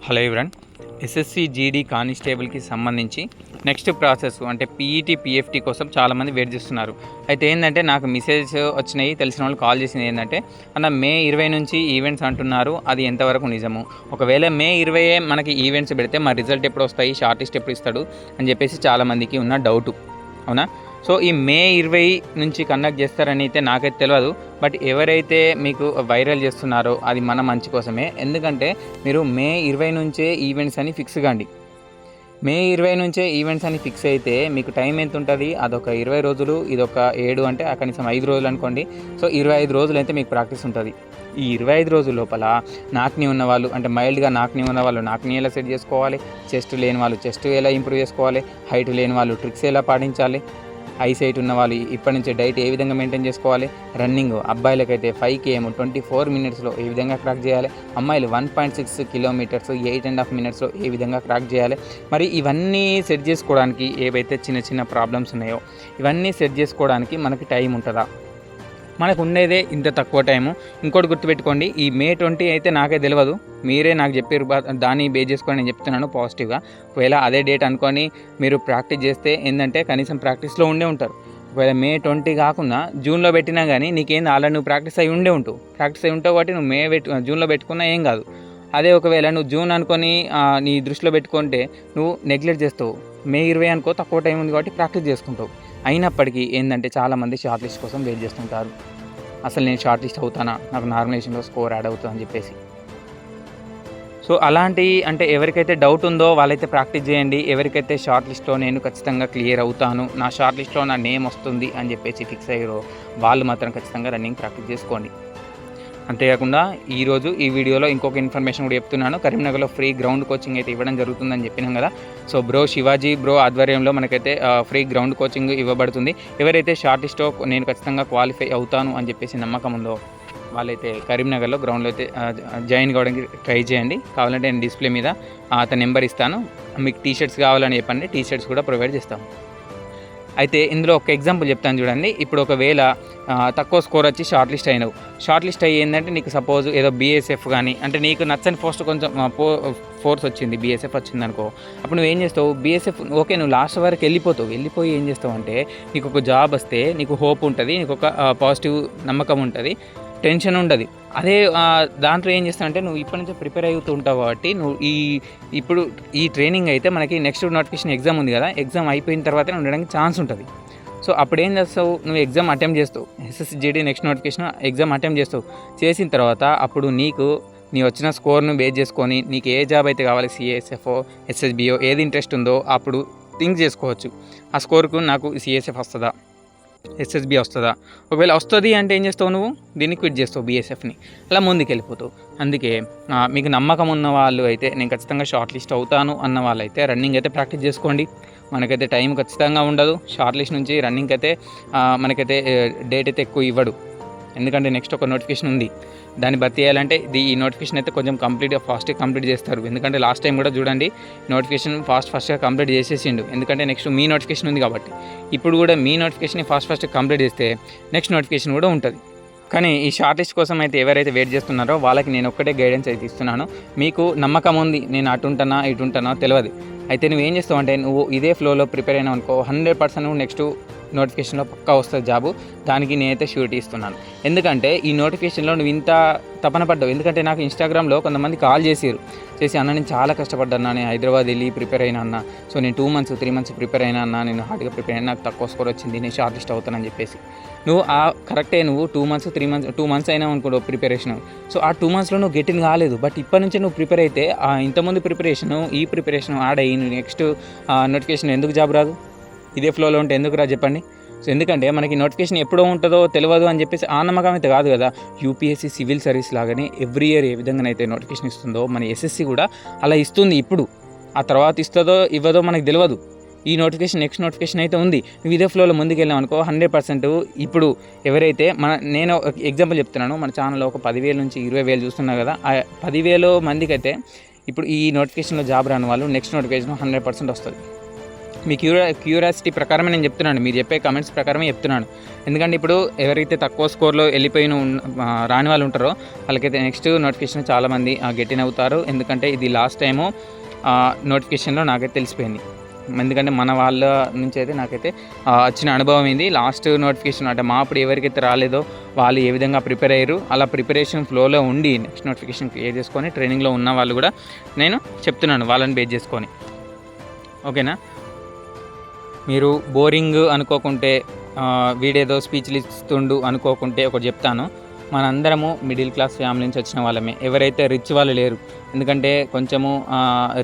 Hello ఎవరన్ SSC GD కానిస్టేబుల్కి సంబంధించి next process అంటే PET పీఎఫ్టీ కోసం చాలామంది వెయిట్ చేస్తున్నారు. అయితే ఏంటంటే నాకు మెసేజ్ వచ్చినాయి, తెలిసిన వాళ్ళు కాల్ చేసింది ఏంటంటే అన్న మే 20 నుంచి ఈవెంట్స్ అంటున్నారు, అది ఎంతవరకు నిజము? ఒకవేళ మే 20 మనకి ఈవెంట్స్ పెడితే మా రిజల్ట్ ఎప్పుడు వస్తాయి, షార్ట్ లిస్ట్ ఎప్పుడు ఇస్తాడు అని చెప్పేసి చాలామందికి ఉన్న డౌటు, అవునా? సో ఈ మే 20 నుంచి కండక్ట్ చేస్తారని అయితే నాకైతే తెలియదు. బట్ ఎవరైతే మీకు వైరల్ చేస్తున్నారో అది మన మంచి కోసమే. ఎందుకంటే మీరు మే 20 నుంచే ఈవెంట్స్ అని ఫిక్స్ కాండి. మే 20 నుంచే ఈవెంట్స్ అని ఫిక్స్ అయితే మీకు టైం ఎంత ఉంటుంది? అదొక 20 రోజులు, ఇదొక 7 అంటే కనీసం 5 రోజులు అనుకోండి. సో 25 రోజులు అయితే మీకు ప్రాక్టీస్ ఉంటుంది. ఈ 25 రోజుల లోపల నాక్ని ఉన్నవాళ్ళు అంటే మైల్డ్గా నాక్ని ఉన్నవాళ్ళు నాక్ని ఎలా సెట్ చేసుకోవాలి, చెస్ట్ లేని వాళ్ళు చెస్ట్ ఎలా ఇంప్రూవ్ చేసుకోవాలి, హైట్ లేని వాళ్ళు ట్రిక్స్ ఎలా పాటించాలి, ఐసైట్ ఉన్న వాళ్ళు ఇప్పటి నుంచి డైట్ ఏ విధంగా మెయింటైన్ చేసుకోవాలి, రన్నింగ్ అబ్బాయిలకైతే 5 km 24 మినిట్స్లో ఏ విధంగా క్రాక్ చేయాలి, అమ్మాయిలు 1.6 కిలోమీటర్స్ 8.5 మినిట్స్లో ఏ విధంగా క్రాక్ చేయాలి. మరి ఇవన్నీ సెట్ చేసుకోవడానికి ఏవైతే చిన్న చిన్న ప్రాబ్లమ్స్ ఉన్నాయో ఇవన్నీ సెట్ చేసుకోవడానికి మనకి టైం ఉంటుందా? మనకు ఉండేదే ఇంత తక్కువ టైము. ఇంకోటి గుర్తుపెట్టుకోండి, ఈ మే 20 అయితే నాకే తెలియదు, మీరే నాకు చెప్పారు, దాన్ని బేస్ చేసుకొని నేను చెప్తున్నాను పాజిటివ్గా. ఒకవేళ అదే డేట్ అనుకొని మీరు ప్రాక్టీస్ చేస్తే ఏంటంటే కనీసం ప్రాక్టీస్లో ఉండే ఉంటారు. ఒకవేళ మే 20 కాకుండా జూన్లో పెట్టినా కానీ నీకేంది ఆల్రెడీ నువ్వు ప్రాక్టీస్ అయి ఉంటావు కాబట్టి నువ్వు జూన్లో పెట్టుకున్నా ఏం కాదు. అదే ఒకవేళ నువ్వు జూన్ అనుకొని నీ దృష్టిలో పెట్టుకుంటే నువ్వు నెగ్లెక్ట్ చేస్తావు. మే 20 అనుకో తక్కువ టైం ఉంది కాబట్టి ప్రాక్టీస్ చేసుకుంటావు. అయినప్పటికీ ఏంటంటే చాలామంది షార్ట్ లిస్ట్ కోసం వెయిట్ చేస్తుంటారు. అసలు నేను షార్ట్ లిస్ట్ అవుతానా, నాకు నార్మలైజేషన్లో స్కోర్ యాడ్ అవుతుంది అని చెప్పేసి. సో అలాంటి అంటే ఎవరికైతే డౌట్ ఉందో వాళ్ళైతే ప్రాక్టీస్ చేయండి. ఎవరికైతే షార్ట్ లిస్ట్లో నేను ఖచ్చితంగా క్లియర్ అవుతాను, నా షార్ట్ లిస్ట్లో నా నేమ్ వస్తుంది అని చెప్పేసి ఫిక్స్ అయ్యారో వాళ్ళు మాత్రం ఖచ్చితంగా రన్నింగ్ ప్రాక్టీస్ చేసుకోండి. అంతేకాకుండా ఈరోజు ఈ వీడియోలో ఇంకొక ఇన్ఫర్మేషన్ కూడా చెప్తున్నాను. కరీంనగర్లో ఫ్రీ గ్రౌండ్ కోచింగ్ అయితే ఇవ్వడం జరుగుతుందని చెప్పినాం కదా. సో శివాజీ బ్రో ఆధ్వర్యంలో మనకైతే ఫ్రీ గ్రౌండ్ కోచింగ్ ఇవ్వబడుతుంది. ఎవరైతే షార్ట్ లిస్ట్లో నేను ఖచ్చితంగా క్వాలిఫై అవుతాను అని చెప్పేసి నమ్మకం ఉందో వాళ్ళైతే కరీంనగర్లో గ్రౌండ్లో అయితే జాయిన్ కావడానికి ట్రై చేయండి. కావాలంటే నేను డిస్ప్లే మీద అతని నెంబర్ ఇస్తాను, మీకు టీషర్ట్స్ కావాలని చెప్పండి, టీషర్ట్స్ కూడా ప్రొవైడ్ చేస్తాము. అయితే ఇందులో ఒక ఎగ్జాంపుల్ చెప్తాను చూడండి. ఇప్పుడు ఒకవేళ తక్కువ స్కోర్ వచ్చి షార్ట్ లిస్ట్ అయినావు, షార్ట్ లిస్ట్ అయ్యి ఏంటంటే నీకు సపోజ్ ఏదో బీఎస్ఎఫ్ కానీ అంటే నీకు నచ్చని పోస్ట్ కొంచెం ఫోర్స్ వచ్చింది, బీఎస్ఎఫ్ వచ్చింది అనుకో. అప్పుడు నువ్వు ఏం చేస్తావు? బీఎస్ఎఫ్ ఓకే నువ్వు లాస్ట్ వరకు వెళ్ళిపోయి ఏం చేస్తావు అంటే నీకు ఒక జాబ్ వస్తే నీకు హోప్ ఉంటుంది, నీకు ఒక పాజిటివ్ నమ్మకం ఉంటుంది, టెన్షన్ ఉండదు. అదే దాంట్లో ఏం చేస్తానంటే నువ్వు ఇప్పటి నుంచే ప్రిపేర్ అవుతూ ఉంటావు కాబట్టి నువ్వు ఇప్పుడు ఈ ట్రైనింగ్ అయితే మనకి నెక్స్ట్ నోటిఫికేషన్ ఎగ్జామ్ ఉంది కదా, ఎగ్జామ్ అయిపోయిన తర్వాతే ఉండడానికి ఛాన్స్ ఉంటుంది. సో అప్పుడు ఏం చేస్తావు? నువ్వు ఎగ్జామ్ అటెంప్ట్ చేస్తావు, SSC GD next notification exam attempt చేస్తావు. చేసిన తర్వాత అప్పుడు నీ వచ్చిన స్కోర్ను బేస్ చేసుకొని నీకు ఏ జాబ్ అయితే కావాలి, సిఎస్ఎఫ్ఓ ఎస్ఎస్బిఓ ఏది ఇంట్రెస్ట్ ఉందో అప్పుడు థింక్ చేసుకోవచ్చు. ఆ స్కోర్కు నాకు సిఎస్ఎఫ్ వస్తుందా, ఎస్ఎస్బి వస్తుందా? ఒకవేళ వస్తుంది అంటే ఏం చేస్తావు? నువ్వు దీన్ని క్విట్ చేస్తావు, బీఎస్ఎఫ్ని. అలా ముందుకు వెళ్ళిపోతావు. అందుకే మీకు నమ్మకం ఉన్న వాళ్ళు అయితే నేను ఖచ్చితంగా షార్ట్ లిస్ట్ అవుతాను అన్న వాళ్ళైతే రన్నింగ్ అయితే ప్రాక్టీస్ చేసుకోండి. మనకైతే టైం ఖచ్చితంగా ఉండదు. షార్ట్ లిస్ట్ నుంచి రన్నింగ్ అయితే మనకైతే డేట్ అయితే ఎక్కువ ఇవ్వడు. ఎందుకంటే నెక్స్ట్ ఒక నోటిఫికేషన్ ఉంది, దాన్ని భర్తీ చేయాలంటే ఈ నోటిఫికేషన్ అయితే కొంచెం ఫాస్ట్గా కంప్లీట్ చేస్తారు. ఎందుకంటే లాస్ట్ టైం కూడా చూడండి నోటిఫికేషన్ ఫాస్ట్గా కంప్లీట్ చేసేసిండు. ఎందుకంటే నెక్స్ట్ మీ నోటిఫికేషన్ ఉంది కాబట్టి. ఇప్పుడు కూడా మీ నోటిఫికేషన్ ఫాస్ట్గా కంప్లీట్ చేస్తే నెక్స్ట్ నోటిఫికేషన్ కూడా ఉంటుంది. కానీ ఈ షార్ట్ లిస్ట్ కోసం అయితే ఎవరైతే వెయిట్ చేస్తున్నారో వాళ్ళకి నేను ఒక్కటే గైడెన్స్ అయితే ఇస్తున్నాను. మీకు నమ్మకం ఉంది, నేను అటు ఉంటానా ఇటు ఉంటానా తెలియదు, అయితే నువ్వు ఏం చేస్తావు అంటే నువ్వు ఇదే ఫ్లోలో ప్రిపేర్ అయినావు అనుకో 100% నువ్వు నెక్స్ట్ నోటిఫికేషన్లో పక్కా వస్తుంది జాబు. దానికి నేనైతే షూరిటీ ఇస్తున్నాను. ఎందుకంటే ఈ నోటిఫికేషన్లో నువ్వు ఇంత తపన పడ్డావు. ఎందుకంటే నాకు ఇన్స్టాగ్రామ్లో కొంతమంది కాల్ చేసి అన్న నేను చాలా కష్టపడ్డాను, నేను హైదరాబాద్ వెళ్ళి ప్రిపేర్ అయినా అన్న, సో నేను 2 months 3 months ప్రిపేర్ అయినా అన్న, నేను హార్డ్గా ప్రిపేర్ అయినా, నాకు తక్కువ స్కోర్ వచ్చింది, నేను షార్ట్ లిస్ట్ అవుతానని చెప్పేసి నువ్వు కరెక్టే నువ్వు 2 months అయినా అనుకో ప్రిపరేషన్. సో ఆ 2 monthsలో నువ్వు గెటిన్ కాలేదు. బట్ ఇప్పటి నుంచి నువ్వు ప్రిపేర్ అయితే ఇంతకుముందు ఈ ప్రిపరేషన్ యాడ్ అయ్యి నెక్స్ట్ నోటిఫికేషన్ ఎందుకు జాబ్ రాదు? ఇదే ఫ్లోలో ఉంటే ఎందుకు రా చెప్పండి? సో ఎందుకంటే మనకి నోటిఫికేషన్ ఎప్పుడో ఉంటుందో తెలియదు అని చెప్పేసి ఆ నమ్మకం అయితే కాదు కదా. యూపీఎస్సీ సివిల్ సర్వీస్ లాగానే ఎవ్రీ ఇయర్ ఏ విధంగానైతే నోటిఫికేషన్ ఇస్తుందో మన ఎస్ఎస్సి కూడా అలా ఇస్తుంది. ఇప్పుడు ఆ తర్వాత ఇస్తుందో ఇవ్వదో మనకు తెలియదు. ఈ నోటిఫికేషన్ నెక్స్ట్ నోటిఫికేషన్ అయితే ఉంది. నువ్వు ఇదే ఫ్లోలో ముందుకు వెళ్ళాం అనుకో 100% ఇప్పుడు ఎవరైతే నేను ఎగ్జాంపుల్ చెప్తున్నాను, మన ఛానల్లో ఒక 10,000 నుంచి 20,000 చూస్తున్నారు కదా, ఆ 10,000 మందికి అయితే ఇప్పుడు ఈ నోటిఫికేషన్లో జాబ్ రాని వాళ్ళు నెక్స్ట్ నోటిఫికేషన్ 100% వస్తుంది. మీ క్యూరియాసిటీ ప్రకారమే నేను చెప్తున్నాను, మీరు చెప్పే కమెంట్స్ ప్రకారమే చెప్తున్నాను. ఎందుకంటే ఇప్పుడు ఎవరైతే తక్కువ స్కోర్లో రాని వాళ్ళు ఉంటారో వాళ్ళకైతే నెక్స్ట్ నోటిఫికేషన్ చాలామంది గెటిన్ అవుతారు. ఎందుకంటే ఇది లాస్ట్ టైము నోటిఫికేషన్లో నాకైతే తెలిసిపోయింది. ఎందుకంటే మన వాళ్ళ నుంచి అయితే నాకైతే వచ్చిన అనుభవం ఇది. లాస్ట్ నోటిఫికేషన్ అంటే మా అప్పుడు ఎవరికైతే రాలేదో వాళ్ళు ఏ విధంగా ప్రిపేర్ అయ్యారు, అలా ప్రిపరేషన్ ఫ్లోలో ఉండి నెక్స్ట్ నోటిఫికేషన్ క్లియర్ చేసుకొని ట్రైనింగ్లో ఉన్న వాళ్ళు కూడా నేను చెప్తున్నాను వాళ్ళని బేస్ చేసుకొని. ఓకేనా? మీరు బోరింగ్ అనుకోకుంటే వీడేదో స్పీచ్లు ఇస్తుండు అనుకోకుంటే ఒకటి చెప్తాను. మనందరము మిడిల్ క్లాస్ ఫ్యామిలీ నుంచి వచ్చిన వాళ్ళమే. ఎవరైతే రిచ్ వాళ్ళు లేరు, ఎందుకంటే కొంచెము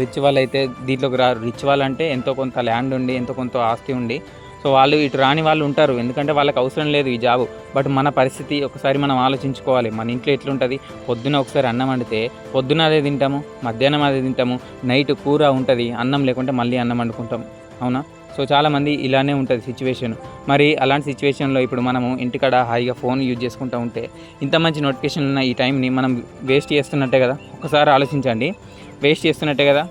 రిచ్ వాళ్ళు అయితే దీంట్లోకి రారు. రిచ్ వాళ్ళు అంటే ఎంతో కొంత ల్యాండ్ ఉండి ఎంతో కొంత ఆస్తి ఉండి సో వాళ్ళు ఇటు రాని వాళ్ళు ఉంటారు. ఎందుకంటే వాళ్ళకి అవసరం లేదు ఈ జాబు. బట్ మన పరిస్థితి ఒకసారి మనం ఆలోచించుకోవాలి. మన ఇంట్లో ఎట్లుంటుంది, పొద్దున ఒకసారి అన్నం వండితే పొద్దున అదే తింటాము, మధ్యాహ్నం అదే తింటాము, నైట్ కూర ఉంటుంది, అన్నం లేకుంటే మళ్ళీ అన్నం వండుకుంటాం. అవునా? సో చాలామంది ఇలానే ఉంటుంది సిచ్యువేషన్. మరి అలాంటి సిచ్యువేషన్లో ఇప్పుడు మనము ఇంటికాడ హాయిగా ఫోన్ యూజ్ చేసుకుంటూ ఉంటే ఇంత మంచి నోటిఫికేషన్ ఉన్న ఈ టైంని మనం వేస్ట్ చేస్తున్నట్టే కదా. ఒకసారి ఆలోచించండి, వేస్ట్ చేస్తున్నట్టే కదా.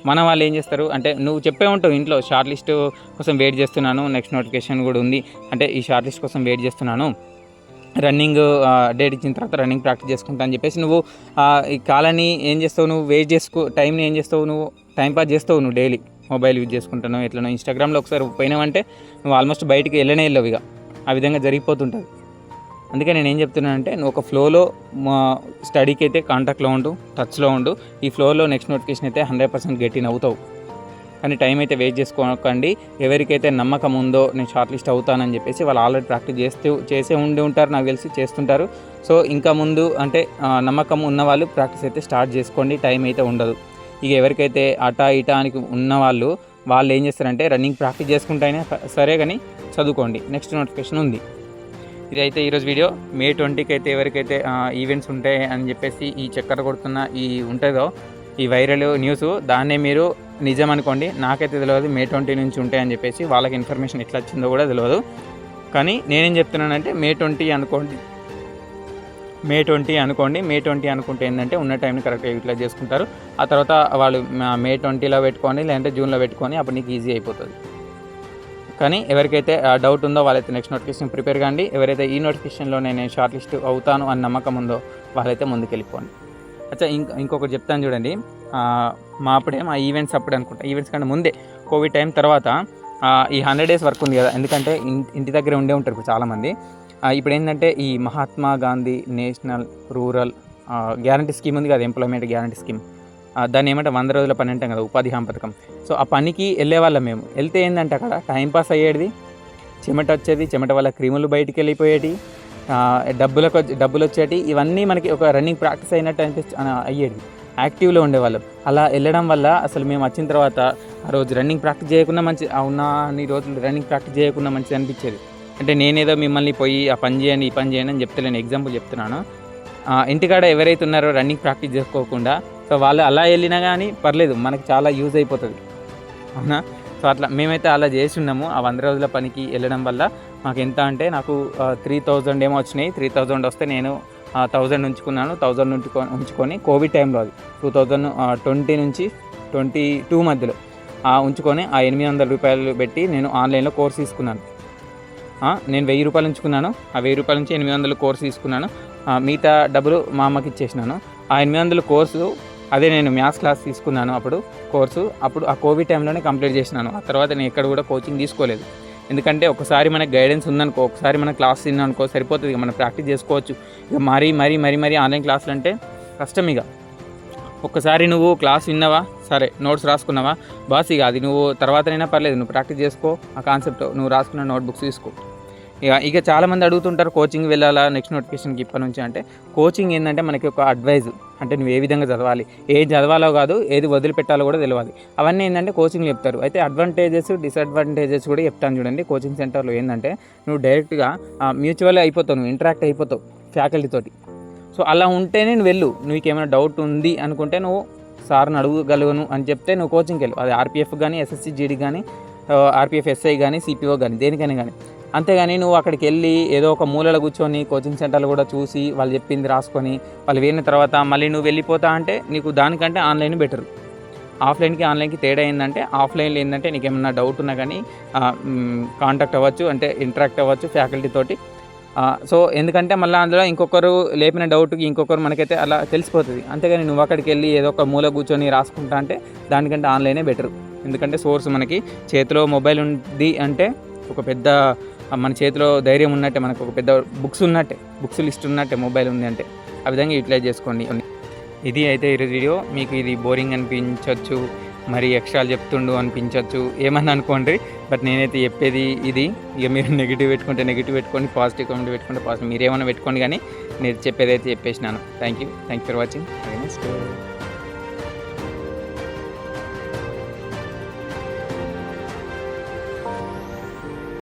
మన వాళ్ళు ఏం చేస్తారు అంటే నువ్వు చెప్పే ఉంటావు ఇంట్లో షార్ట్ లిస్ట్ కోసం వెయిట్ చేస్తున్నాను, నెక్స్ట్ నోటిఫికేషన్ కూడా ఉంది అంటే ఈ షార్ట్ లిస్ట్ కోసం వెయిట్ చేస్తున్నాను, రన్నింగ్ డేట్ ఇచ్చిన తర్వాత రన్నింగ్ ప్రాక్టీస్ చేసుకుంటా అని చెప్పేసి నువ్వు ఈ కాలాన్ని ఏం చేస్తావు, నువ్వు వేస్ట్ టైంని ఏం చేస్తావు, నువ్వు టైంపాస్ చేస్తావు. నువ్వు డైలీ మొబైల్ యూజ్ చేసుకుంటాను ఎట్లనో ఇన్స్టాగ్రామ్లో ఒకసారి పోయినావంటే నువ్వు ఆల్మోస్ట్ బయటికి వెళ్ళవు. ఇక ఆ విధంగా జరిగిపోతుంటుంది. అందుకే నేను ఏం చెప్తున్నానంటే నువ్వు ఒక ఫ్లోలో స్టడీకి అయితే కాంటాక్ట్లో ఉండు, టచ్లో ఉండు. ఈ ఫ్లోలో నెక్స్ట్ నోటిఫికేషన్ అయితే 100% గెటిన్ అవుతావు. కానీ టైం అయితే వేస్ట్ చేసుకోకండి. ఎవరికైతే నమ్మకం ఉందో నేను షార్ట్ లిస్ట్ అవుతానని చెప్పేసి వాళ్ళు ఆల్రెడీ ప్రాక్టీస్ చేసే ఉంటారు, నాకు తెలిసి చేస్తుంటారు. సో ఇంకా ముందు అంటే నమ్మకం ఉన్న వాళ్ళు ప్రాక్టీస్ అయితే స్టార్ట్ చేసుకోండి. టైం అయితే ఉండదు. ఇక ఎవరికైతే అటా ఇటా అని ఉన్న వాళ్ళు ఏం చేస్తారంటే రన్నింగ్ ప్రాక్టీస్ చేసుకుంటేనే సరే కానీ చదువుకోండి, నెక్స్ట్ నోటిఫికేషన్ ఉంది. ఇదైతే ఈరోజు వీడియో. మే 20కి అయితే ఎవరికైతే ఈవెంట్స్ ఉంటాయి అని చెప్పేసి ఈ చక్కర కొడుతున్న ఈ ఉంటుందో ఈ వైరల్ న్యూస్, దాన్నే మీరు నిజం అనుకోండి. నాకైతే తెలియదు మే 20 నుంచి ఉంటాయని చెప్పేసి, వాళ్ళకి ఇన్ఫర్మేషన్ ఎట్లా వచ్చిందో కూడా తెలియదు. కానీ నేనేం చెప్తున్నానంటే మే 20 అనుకోండి. మే 20 అనుకుంటే ఏంటంటే ఉన్న టైంని కరెక్ట్గా యూటిలైజ్ చేసుకుంటారు. ఆ తర్వాత వాళ్ళు మే 20లో పెట్టుకొని లేదంటే జూన్లో పెట్టుకొని అప్పుడు నీకు ఈజీ అయిపోతుంది. కానీ ఎవరికైతే డౌట్ ఉందో వాళ్ళైతే నెక్స్ట్ నోటిఫికేషన్ ప్రిపేర్ కాండి. ఎవరైతే ఈ నోటిఫికేషన్లో నేను షార్ట్ లిస్ట్ అవుతాను అని నమ్మకం ఉందో వాళ్ళైతే ముందుకెళ్ళిపోండి. అచ్చా ఇంకొకటి చెప్తాను చూడండి. మా అప్పుడేమో ఆ ఈవెంట్స్ అప్పుడే అనుకుంటా, ఈవెంట్స్ కంటే ముందే కోవిడ్ టైం తర్వాత ఈ 100 days వర్క్ ఉంది కదా. ఎందుకంటే ఇంటి దగ్గర ఉండే ఉంటారు ఇప్పుడు చాలామంది. ఇప్పుడు ఏంటంటే ఈ Mahatma Gandhi national rural guarantee scheme ఉంది కదా, ఎంప్లాయ్మెంట్ గ్యారంటీ స్కీమ్. దాన్ని ఏమంటే 100 రోజుల పని అంటాం కదా, ఉపాధి హామీ పథకం. సో ఆ పనికి వెళ్ళేవాళ్ళం మేము. వెళ్తే ఏంటంటే అక్కడ టైంపాస్ అయ్యేది, చెమట వచ్చేది, చెమట వల్ల క్రిములు బయటికి వెళ్ళిపోయేటి, డబ్బులు వచ్చేటి. ఇవన్నీ మనకి ఒక రన్నింగ్ ప్రాక్టీస్ అయినట్టు అయ్యేది. యాక్టివ్లో ఉండేవాళ్ళం. అలా వెళ్ళడం వల్ల అసలు మేము వచ్చిన తర్వాత ఆ రోజు రన్నింగ్ ప్రాక్టీస్ చేయకుండా అన్ని రోజులు రన్నింగ్ ప్రాక్టీస్ చేయకుండా మంచిది అనిపించేది. అంటే నేనేదో మిమ్మల్ని పోయి ఆ పని చేయండి ఈ పని చేయండి అని చెప్తలేను, ఎగ్జాంపుల్ చెప్తున్నాను. ఇంటికాడ ఎవరైతే ఉన్నారో రన్నింగ్ ప్రాక్టీస్ చేసుకోకుండా, సో వాళ్ళు అలా వెళ్ళినా కానీ పర్లేదు, మనకి చాలా యూజ్ అయిపోతుంది. అవునా? సో అట్లా మేమైతే అలా చేసి ఉన్నాము. ఆ 100 రోజుల పనికి వెళ్ళడం వల్ల మాకు ఎంత అంటే నాకు 3000 ఏమో వచ్చినాయి. 3000 వస్తే నేను 1000 ఉంచుకున్నాను. 1000 ఉంచుకొని కోవిడ్ టైంలో, అది 2020 నుంచి 22 మధ్యలో ఉంచుకొని ఆ 800 రూపాయలు పెట్టి నేను ఆన్లైన్లో కోర్స్ తీసుకున్నాను. నేను 1000 రూపాయలు ఉంచుకున్నాను. ఆ 1000 రూపాయల నుంచి 800 కోర్సు తీసుకున్నాను. మిగతా డబ్బులు మా అమ్మకి ఇచ్చేసినాను. ఆ 800 కోర్సు అదే నేను మ్యాథ్స్ క్లాస్ తీసుకున్నాను అప్పుడు కోర్సు. అప్పుడు ఆ కోవిడ్ టైంలోనే కంప్లీట్ చేసినాను. ఆ తర్వాత నేను ఎక్కడ కూడా కోచింగ్ తీసుకోలేదు. ఎందుకంటే ఒకసారి మనకు గైడెన్స్ ఉందనుకో, ఒకసారి మన క్లాస్ తిన్నానుకో సరిపోతుంది. ఇక మనం ప్రాక్టీస్ చేసుకోవచ్చు. ఇక మరీ ఆన్లైన్ క్లాసులు అంటే కష్టం. ఇక ఒక్కసారి నువ్వు క్లాస్ విన్నావా, సరే నోట్స్ రాసుకున్నావా, బాస్ ఇక అది నువ్వు తర్వాతనైనా పర్లేదు, నువ్వు ప్రాక్టీస్ చేసుకో. ఆ కాన్సెప్ట్ నువ్వు రాసుకున్న నోట్బుక్స్ తీసుకో. ఇక చాలామంది అడుగుతుంటారు కోచింగ్ వెళ్ళాలా నెక్స్ట్ నోటిఫికేషన్కి ఇప్పటి నుంచి అంటే, కోచింగ్ ఏంటంటే మనకి ఒక అడ్వైజ్. అంటే నువ్వు ఏ విధంగా చదవాలి, ఏది చదవాలో కాదు, ఏది వదిలిపెట్టాలో కూడా తెలియాలి. అవన్నీ ఏంటంటే కోచింగ్లు చెప్తారు. అయితే అడ్వాంటేజెస్ డిసడ్వాంటేజెస్ కూడా చెప్తాను చూడండి. కోచింగ్ సెంటర్లో ఏంటంటే నువ్వు డైరెక్ట్గా మ్యూచువల్ అయిపోతావు, నువ్వు ఇంటరాక్ట్ అయిపోతావు ఫ్యాకల్టీతోటి. సో అలా ఉంటేనే నువ్వు వెళ్ళు. నీకు ఏమైనా డౌట్ ఉంది అనుకుంటే నువ్వు సార్ని అడగగలను అని చెప్తే నువ్వు కోచింగ్కి వెళ్ళు. అది ఆర్పిఎఫ్ కానీ, ఎస్ఎస్సి జీడీ కానీ, ఆర్పిఎఫ్ ఎస్ఐ కానీ, సిపిఓ కానీ, దేనికైనా కానీ. అంతేగాని నువ్వు అక్కడికి వెళ్ళి ఏదో ఒక మూలలో కూర్చొని కోచింగ్ సెంటర్లు కూడా చూసి వాళ్ళు చెప్పింది రాసుకొని వాళ్ళు వేరిన తర్వాత మళ్ళీ నువ్వు వెళ్ళిపోతా అంటే నీకు దానికంటే ఆన్లైన్ బెటర్. ఆఫ్లైన్కి ఆన్లైన్కి తేడా ఏంటంటే ఆఫ్లైన్లో ఏంటంటే నీకు ఏమన్నా డౌట్ ఉన్నా కానీ కాంటాక్ట్ అవ్వచ్చు, అంటే ఇంటరాక్ట్ అవ్వచ్చు ఫ్యాకల్టీ తోటి. సో ఎందుకంటే మళ్ళీ అందులో ఇంకొకరు లేపిన డౌట్కి ఇంకొకరు మనకైతే అలా తెలిసిపోతుంది. అంతేగాని నువ్వు అక్కడికి వెళ్ళి ఏదో ఒక మూల కూర్చొని రాసుకుంటా అంటే దానికంటే ఆన్లైనే బెటర్. ఎందుకంటే సోర్స్ మనకి చేతిలో మొబైల్ ఉంది అంటే ఒక పెద్ద మన చేతిలో ధైర్యం ఉన్నట్టే, మనకు ఒక పెద్ద బుక్స్ ఉన్నట్టే, బుక్స్ లిస్ట్ ఉన్నట్టే మొబైల్ ఉంది అంటే. ఆ విధంగా యూటిలైజ్ చేసుకోండి. ఇది అయితే ఈరోజు వీడియో. మీకు ఇది బోరింగ్ అనిపించవచ్చు, మరి ఎక్స్ట్రాలు చెప్తుండు అనిపించవచ్చు, ఏమన్నా అనుకోండి. బట్ నేనైతే చెప్పేది ఇది. ఇక మీరు నెగిటివ్ పెట్టుకుంటే నెగిటివ్ పెట్టుకోండి, పాజిటివ్ కామెంట్ పెట్టుకుంటే పాజిటివ్, మీరు ఏమైనా పెట్టుకోండి. కానీ నేను చెప్పేది అయితే చెప్పేసినాను. Thank you for watching.